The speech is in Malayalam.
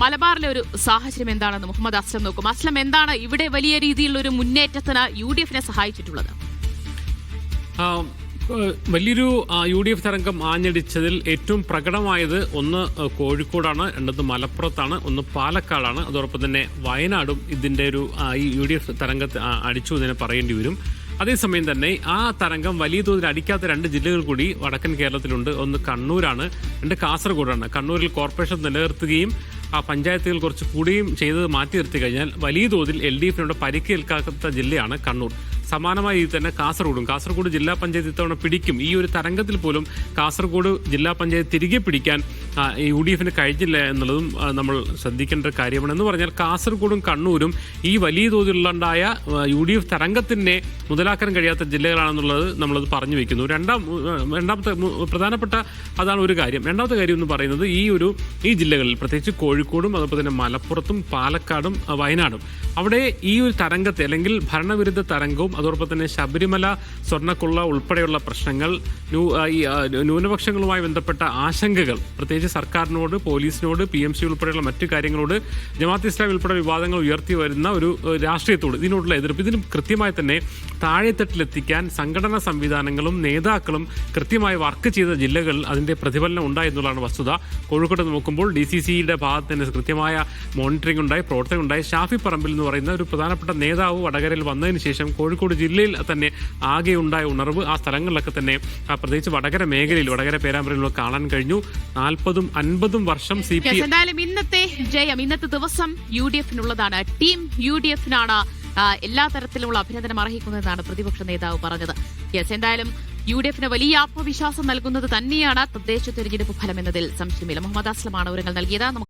മലബാറിലെ ഒരു സാഹചര്യം എന്താണെന്ന് മുഹമ്മദ് അസ്ലം നോക്കും. അസ്ലം, എന്താണ് ഇവിടെ വലിയ രീതിയിലുള്ള ഒരു മുന്നേറ്റത്തിന് UDF-നെ സഹായിച്ചിട്ടുള്ളത്? വലിയൊരു UDF തരംഗം ആഞ്ഞടിച്ചതിൽ ഏറ്റവും പ്രകടമായത് ഒന്ന് കോഴിക്കോടാണ്, രണ്ടത് മലപ്പുറത്താണ്, ഒന്ന് പാലക്കാടാണ്. അതോടൊപ്പം തന്നെ വയനാടും ഇതിൻ്റെ ഒരു ഈ UDF തരംഗത്തെ അടിച്ചു എന്ന് തന്നെ പറയേണ്ടി വരും. അതേസമയം തന്നെ ആ തരംഗം വലിയ തോതിൽ അടിക്കാത്ത രണ്ട് ജില്ലകൾ കൂടി വടക്കൻ കേരളത്തിലുണ്ട്. ഒന്ന് കണ്ണൂരാണ്, രണ്ട് കാസർഗോഡാണ്. കണ്ണൂരിൽ കോർപ്പറേഷൻ നിലനിർത്തുകയും ആ പഞ്ചായത്തുകൾ കുറച്ച് കൂടിയും ചെയ്തത് മാറ്റി നിർത്തി കഴിഞ്ഞാൽ വലിയ തോതിൽ LDF-നോട് പരിക്കേൽക്കാത്ത ജില്ലയാണ് കണ്ണൂർ. സമാനമായ രീതിയിൽ തന്നെ കാസർഗോഡ് ജില്ലാ പഞ്ചായത്ത് ഇത്തവണ പിടിക്കും. ഈ ഒരു തരംഗത്തിൽ പോലും കാസർഗോഡ് ജില്ലാ പഞ്ചായത്ത് തിരികെ പിടിക്കാൻ UDF-ന് കഴിഞ്ഞില്ല എന്നുള്ളതും നമ്മൾ ശ്രദ്ധിക്കേണ്ട ഒരു കാര്യമാണ്. എന്ന് പറഞ്ഞാൽ കാസർഗോഡും കണ്ണൂരും ഈ വലിയ തോതിലുണ്ടായ UDF തരംഗത്തിനെ മുതലാക്കാൻ കഴിയാത്ത ജില്ലകളാണെന്നുള്ളത് നമ്മളത് പറഞ്ഞു വെക്കുന്നു. രണ്ടാമത്തെ പ്രധാനപ്പെട്ട അതാണ് ഒരു കാര്യം. രണ്ടാമത്തെ കാര്യം എന്ന് പറയുന്നത് ഈ ജില്ലകളിൽ പ്രത്യേകിച്ച് കോഴിക്കോടും അതുപോലെ തന്നെ മലപ്പുറത്തും പാലക്കാടും വയനാടും അവിടെ ഈ ഒരു തരംഗത്തെ അല്ലെങ്കിൽ ഭരണവിരുദ്ധ തരംഗവും അതോടൊപ്പം തന്നെ ശബരിമല സ്വർണ്ണക്കൊള്ള ഉൾപ്പെടെയുള്ള പ്രശ്നങ്ങൾ, ന്യൂനപക്ഷങ്ങളുമായി ബന്ധപ്പെട്ട ആശങ്കകൾ, പ്രത്യേകിച്ച് സർക്കാരിനോട്, പോലീസിനോട്, PMC ഉൾപ്പെടെയുള്ള മറ്റു കാര്യങ്ങളോട്, ജമാഅത്ത് ഇസ്ലാമി ഉൾപ്പെടെ വിവാദങ്ങൾ ഉയർത്തി വരുന്ന ഒരു രാഷ്ട്രീയത്തോട് ഇതിനോടുള്ള എതിർപ്പ്, ഇതിന് കൃത്യമായി തന്നെ താഴെത്തട്ടിലെത്തിക്കാൻ സംഘടനാ സംവിധാനങ്ങളും നേതാക്കളും കൃത്യമായി വർക്ക് ചെയ്ത ജില്ലകളിൽ അതിൻ്റെ പ്രതിഫലനം ഉണ്ടായി എന്നുള്ളതാണ് വസ്തുത. കോഴിക്കോട്ട് നോക്കുമ്പോൾ DCCയുടെ ഭാഗത്ത് തന്നെ കൃത്യമായ മോണിറ്ററിംഗ് ഉണ്ടായി, പ്രവർത്തനം ഉണ്ടായി. ഷാഫി പറമ്പിൽ എന്ന് പറയുന്ന ഒരു പ്രധാനപ്പെട്ട നേതാവ് വടകരയിൽ വന്നതിന് ശേഷം കോഴിക്കോട് ജില്ലയിൽ തന്നെ ആകെ ഉണ്ടായ ഉണർവ് ആ സ്ഥലങ്ങളിലൊക്കെ തന്നെ പ്രത്യേകിച്ച് വടകര മേഖലയിൽ, വടകര പേരാമ്പ്രയിലൊക്കെ കാണാൻ കഴിഞ്ഞു. 40-50 വർഷം CPM. എന്തായാലും ഇന്നത്തെ ജയം, ഇന്നത്തെ ദിവസം UDF-നുള്ളതാണ്. ടീം UDF-നാണ് എല്ലാ തരത്തിലുള്ള അഭിനന്ദനം അർഹിക്കുന്നതെന്നാണ് പ്രതിപക്ഷ നേതാവ് പറഞ്ഞത്. എന്തായാലും UDF-ന് വലിയ ആത്മവിശ്വാസം നൽകുന്നത് തന്നെയാണ് തദ്ദേശ തെരഞ്ഞെടുപ്പ് ഫലം എന്നതിൽ സംശയമില്ല. മുഹമ്മദ് അസ്ലമാണ് വിവരങ്ങൾ നൽകിയത്.